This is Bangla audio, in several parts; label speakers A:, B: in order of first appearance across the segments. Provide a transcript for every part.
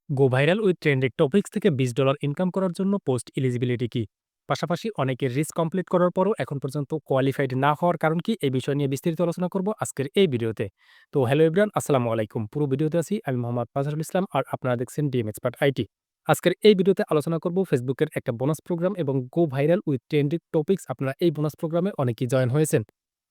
A: Go viral with trending topics থেকে $20 ইনকাম করার জন্য পোস্ট এলিজিবিলিটি কি? পাশাপাশি অনেকের রিস্ক কমপ্লিট করার পরও এখন পর্যন্ত কোয়ালিফাইড না হওয়ার কারণ কি? এই বিষয় নিয়ে বিস্তারিত আলোচনা করব আজকের এই ভিডিওতে। তো হ্যালো এভরিওয়ান, আসসালামু আলাইকুম। পুরো ভিডিওতে আছি আমি মোহাম্মদ ফাজরুল ইসলাম আর আপনারা দেখছেন ডিএম এক্সপার্ট আইটি। আজকের এই ভিডিওতে আলোচনা করব ফেসবুকের একটা বোনাস প্রোগ্রাম এবং গো ভাইরাল উইথ ট্রেন্ডিং টপিকস। আপনারা এই বোনাস প্রোগ্রামে অনেকেই জয়েন হয়েছেন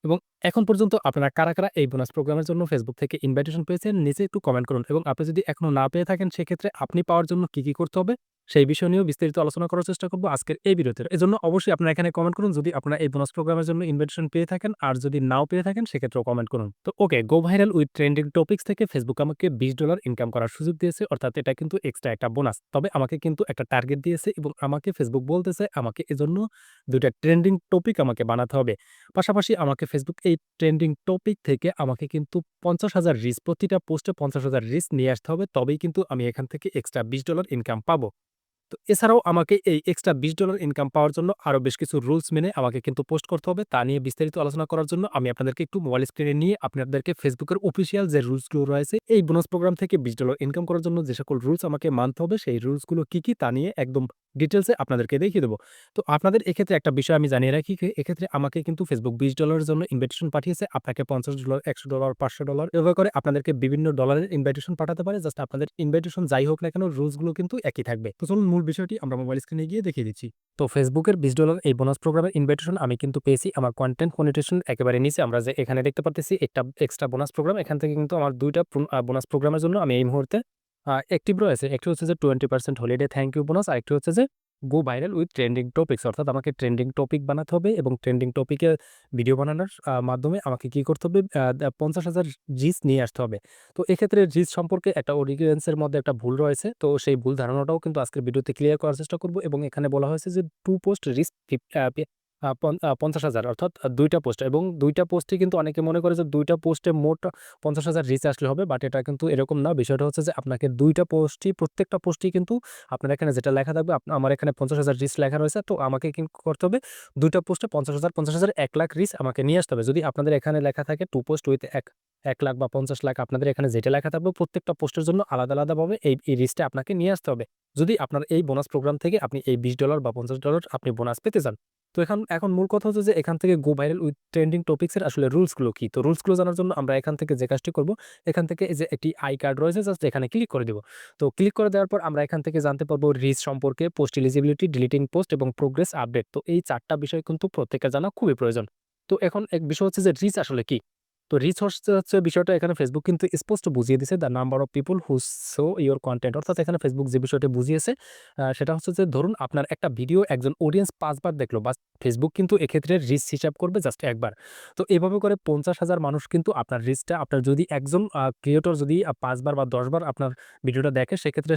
A: এবং এখন পর্যন্ত আপনারা কারা এই বোনাস প্রোগ্রামের জন্য ফেসবুক থেকে ইনভাইটেশন পেয়েছেন নিচে একটু কমেন্ট করুন এবং আপনি যদি এখনো না পেয়ে থাকেন সেক্ষেত্রে আপনি পাওয়ার জন্য কি করতে হবে সেই বিষয় নিয়েও বিস্তারিত আলোচনা করার চেষ্টা করব আজকের এই ভিডিওতে। এজন্য অবশ্যই আপনারা এখানে কমেন্ট করুন যদি আপনারা এই বোনাস প্রোগ্রামের জন্য ইনভাইটেশন পেয়ে থাকেন, আর যদি নাও পেয়ে থাকেন সেক্ষেত্রেও কমেন্ট করুন। তো okay, go viral with trending topics থেকে ফেসবুক আমাকে $20 ইনকাম করার সুযোগ দিয়েছে, অর্থাৎ এটা কিন্তু এক্সট্রা একটা বোনাস। তবে আমাকে কিন্তু একটা টার্গেট দিয়েছে এবং আমাকে ফেসবুক বলতেছে আমাকে এজন্য ২টা ট্রেন্ডিং টপিক আমাকে বানাতে হবে। পাশাপাশি আমাকে ফেসবুক এই ট্রেন্ডিং টপিক থেকে আমাকে কিন্তু ৫০,০০০ রিচ, প্রতিটা পোস্টে ৫০,০০০ রিচ নিয়ে আসতে হবে। তবেই কিন্তু আমি এখান থেকে এক্সট্রা $20 ইনকাম পাবো। তো এছাড়াও আমাকে এই এক্সট্রা $20 ইনকাম পাওয়ার জন্য আরো বেশ কিছু রুলস মেনে আমাকে কিন্তু পোস্ট করতে হবে। তা নিয়ে বিস্তারিত আলোচনা করার জন্য আমি আপনাদেরকে একটু মোবাইল স্ক্রিনে নিয়ে আপনাদেরকে ফেসবুকের অফিসিয়াল যে রুলস গুলো রয়েছে এই বোনাস প্রোগ্রাম থেকে $20 ইনকাম করার জন্য যে সকল রুলস আমাকে মানতে হবে সেই রুলস গুলো কি তা নিয়ে একদম ডিটেইলসে আপনাদেরকে দেখিয়ে দেব। তো আপনাদের এক্ষেত্রে একটা বিষয় আমি জানিয়ে রাখি যে এক্ষেত্রে আমাকে কিন্তু ফেসবুক $20 এর জন্য ইনভাইটেশন পাঠিয়েছে। আপনাকে $50, $100, $500 এভাবে করে আপনাদেরকে বিভিন্ন ডলারের ইনভাইটেশন পাঠাতে পারে। জাস্ট আপনাদের ইনভাইটেশন যাই হোক না কেন রুলস গুলো কিন্তু একই থাকবে। তো চলুন মূল বিষয়টি আমরা মোবাইল স্ক্রিনে গিয়ে দেখিয়ে দিচ্ছি। তো ফেসবুকের $20 এই বোনাস প্রোগ্রামের ইনভাইটেশন আমি কিন্তু পেয়েছি আমার কনটেন্ট মনিটাইজেশন একেবারে নিচে। আমরা যে এখানে দেখতে পারতেছি একটা এক্সট্রা বোনাস প্রোগ্রাম, এখান থেকে কিন্তু আমার ২ টা বোনাস প্রোগ্রামের জন্য আমি এই মুহূর্তে অ্যাক্টিভ রয়েছে। একটি হচ্ছে যে 20% হলিডে থ্যাংক ইউ বোনাস, আরেকটি হচ্ছে যে গো ভাইরাল উইথ ট্রেন্ডিং টপিকস, অর্থাৎ আমাকে ট্রেন্ডিং টপিক বানাতে হবে এবং ট্রেন্ডিং টপিকে ভিডিও বানানোর মাধ্যমে আমাকে কি করতে হবে? ৫০,০০০ রিচ নিয়ে আসতে হবে। তো এক্ষেত্রে রিচ সম্পর্কে একটা অডিয়েন্সের মধ্যে একটা ভুল রয়েছে। তো সেই ভুল ধারণাটাও কিন্তু আজকের ভিডিওতে ক্লিয়ার করার চেষ্টা করব এবং এখানে বলা হয়েছে যে 2 পোস্ট রিচ ফিফ আ পে আ পন আ ৫০,০০০, অর্থাৎ ২ টা পোস্ট এবং ২ টা পোস্টই কিন্তু অনেকে মনে করে যে ২ টা পোস্টে মোট ৫০,০০০ রিচ আসলে হবে। বাট এটা কিন্তু এরকম না। বিষয়টা হচ্ছে যে আপনাকে ২ টা পোস্টই, প্রত্যেকটা পোস্টই কিন্তু আপনার এখানে যেটা লেখা থাকবে, আমার এখানে ৫০,০০০ রিচ লেখা রয়েছে। তো আমাকে কি করতে হবে? ২ টা পোস্টে ৫০,০০০, ৫০,০০০, ১,০০,০০০ রিচ আমাকে নিয়ে আসতে হবে। যদি আপনাদের এখানে লেখা থাকে 2 পোস্ট উইথ ১,০০,০০০ বা ৫০,০০,০০০, আপনাদের এখানে যেটা লেখা থাকবে প্রত্যেকটা পোস্টের জন্য আলাদাভাবে এই রিচটা আপনাকে নিয়ে আসতে হবে। যদি আপনার এই বোনাস প্রোগ্রাম থেকে আপনি এই $20 বা $50 আপনি বোনাস পেতে চান। তো এখন মূল কথা হচ্ছে যে এখান থেকে গো ভাইরাল উইথ ট্রেন্ডিং টপিকস এর আসলে রুলস গুলো কি? তো রুলস গুলো জানার জন্য আমরা এখান থেকে যে কাজটি করব, এখান থেকে এই যে একটি আই কার্ড রয়েছে, জাস্ট এখানে ক্লিক করে দিব। তো ক্লিক করে দেওয়ার পর আমরা এখান থেকে জানতে পারবো রিচ সম্পর্কে, পোস্ট এলিজিবিলিটি, ডিলিটিং পোস্ট এবং প্রোগ্রেস আপডেট। তো এই ৪ টা বিষয় কিন্তু প্রত্যেকের জানা খুবই প্রয়োজন। তো এখন এক বিষয় হচ্ছে যে রিচ আসলে কি? তো রিচ হচ্ছে বিষয়টা এখানে ফেসবুক কিন্তু স্পষ্ট বুঝিয়ে দিছে, the number of people who so your content. অর্থাৎ এখানে ফেসবুক যে বিষয়টা বুঝিয়েছে সেটা হচ্ছে যে ধরুন আপনার একটা ভিডিও একজন অডিয়েন্স ৫ বার দেখলো, বাস ফেসবুক কিন্তু এক্ষেত্রে রিচ হিসাব করবে জাস্ট ১ বার। তো এভাবে করে ৫০,০০০ মানুষ কিন্তু আপনার রিচটা, আপনার যদি একজন ক্রিয়েটর যদি ৫ বার বা ১০ বার আপনার ভিডিওটা দেখে সেক্ষেত্রে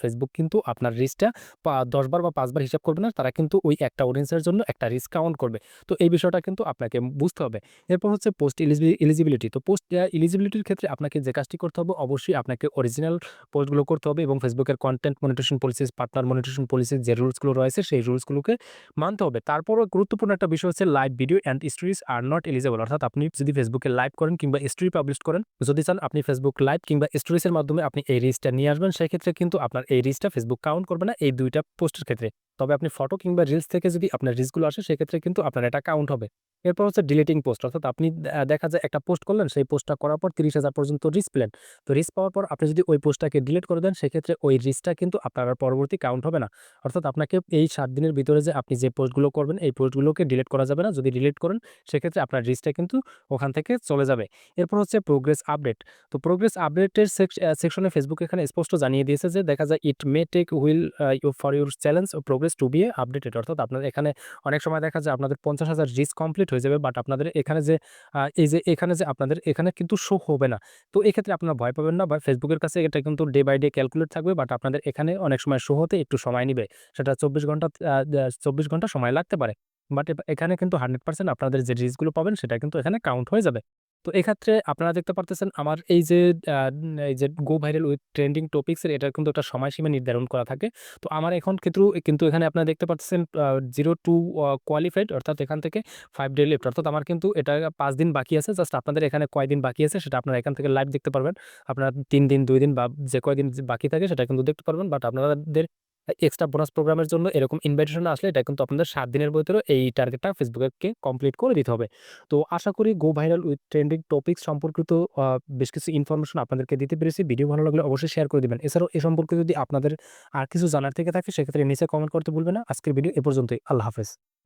A: ফেসবুক কিন্তু আপনার রিচটা ১০ বার বা ৫ বার হিসাব করবে না। তারা কিন্তু ওই একটা অডিয়েন্সের জন্য একটা রিচ কাউন্ট করবে। তো এই বিষয়টা কিন্তু আপনাকে বুঝতে হবে। এরপর হচ্ছে পোস্ট এলিজিবিলিটি। তো পোস্ট এলিজিবিলিটির ক্ষেত্রে আপনাকে যে কাজটি করতে হবে, অবশ্যই আপনাকে অরিজিনাল পোস্টগুলো করতে হবে এবং ফেসবুকের content monetisation policies, partner monetisation পলিসির যে রুলস গুলো রয়েছে সেই রুলস গুলোকে মানতে হবে। তারপরও গুরুত্বপূর্ণ একটা বিষয় হচ্ছে live video and stories are not eligible. অর্থাৎ আপনি যদি ফেসবুকে লাইভ করেন কিংবা স্টোরি পাবলিশ করেন, যদি চান আপনি ফেসবুক লাইভ কিংবা স্টোরিজ এর মাধ্যমে আপনি এই রিচটা নিয়ে আসবেন, সেক্ষেত্রে কিন্তু আপনার এই রিচটা ফেসবুক কাউন্ট করবে না এই ২ টা পোস্টের ক্ষেত্রে। তবে আপনি ফটো কিংবা রিলস থেকে যদি আপনার রিচগুলো আসে সেক্ষেত্রে কিন্তু আপনার এটা কাউন্ট হবে। এরপর হচ্ছে ডিলিটিং পোস্ট, অর্থাৎ আপনি দেখা যায় একটা পোস্ট করলেন, সেই পোস্টটা করার পর ৩০,০০০ পর্যন্ত রিচ পেলেন। তো রিচ পাওয়ার পর আপনি যদি ওই পোস্টটাকে ডিলিট করে দেন সেক্ষেত্রে ওই রিচটা কিন্তু আপনার আর পরবর্তী কাউন্ট হবে না। অর্থাৎ আপনাকে এই ৭ দিনের ভিতরে যে আপনি যে পোস্টগুলো করবেন এই পোস্টগুলোকে ডিলিট করা যাবে না। যদি ডিলিট করেন সেক্ষেত্রে আপনার রিচটা কিন্তু ওখান থেকে চলে যাবে। এরপর হচ্ছে প্রোগ্রেস আপডেট। তো প্রোগ্রেস আপডেটের সেকশনে ফেসবুক এখানে স্পষ্ট জানিয়ে দিয়েছে যে দেখা যায় it may take while you for your challenge ও প্রোগ্রেস টু বি আপডেটেড। অর্থাৎ আপনার এখানে অনেক সময় দেখা যায় আপনাদের ৫০,০০০ রিচ কমপ্লিট হয়ে যাবে, বাট আপনাদের এখানে যে এখানে যে আপনাদের এখানে কিন্তু শো হবে না। তো এক্ষেত্রে আপনারা ভয় পাবেন না, বা ফেসবুকের কাছে এটা কিন্তু ডে বাই ডে ক্যালকুলেট থাকবে, বাট আপনাদের এখানে অনেক সময় শো হতে একটু সময় নিবে। সেটা ২৪ ঘন্টা ২৪ ঘন্টা সময় লাগতে পারে। বাট এখানে কিন্তু 100% আপনাদের যে রিচ গুলো পাবেন সেটা কিন্তু এখানে কাউন্ট হয়ে যাবে। তো এক্ষেত্রে আপনারা দেখতে পারতেছেন আমার এই যে গো ভাইরাল উইথ ট্রেন্ডিং টপিকস এর এটার কিন্তু একটা সময়সীমা নির্ধারণ করা থাকে। তো আমার এখন কিন্তু এখানে আপনারা দেখতে পারতেছেন 0 টু কোয়ালিফাইড, অর্থাৎ এখান থেকে 5 ডে লেফট, অর্থাৎ আমার কিন্তু এটা ৫ দিন বাকি আছে। জাস্ট আপনাদের এখানে কয়দিন বাকি আছে সেটা আপনারা এখান থেকে লাইভ দেখতে পারবেন। আপনারা ৩ দিন, ২ দিন বা যে কয়দিন বাকি থাকে সেটা কিন্তু দেখতে পারবেন। বাট আপনাদের এক্সট্রা বোনাস প্রোগ্রামের জন্য এরকম ইনভাইটেশন আসলে এটা কিন্তু আপনাদের ৭ দিনের ভিতরে এই টার্গেটটা ফেসবুকে কমপ্লিট করে দিতে হবে। তো আশা করি গো ভাইরাল উইথ ট্রেন্ডিং টপিকস সম্পর্কিত আ বেশ কিছু ইনফরমেশন আপনাদেরকে দিতে পেরেছি। ভিডিও ভালো লাগলে অবশ্যই শেয়ার করে দিবেন। এছাড়াও এ সম্পর্কে যদি আপনাদের আর কিছু জানার থেকে থাকে সেক্ষেত্রে নিচে কমেন্ট করতে ভুলবেন না। আজকের ভিডিও এ পর্যন্তই। আল্লাহ হাফেজ।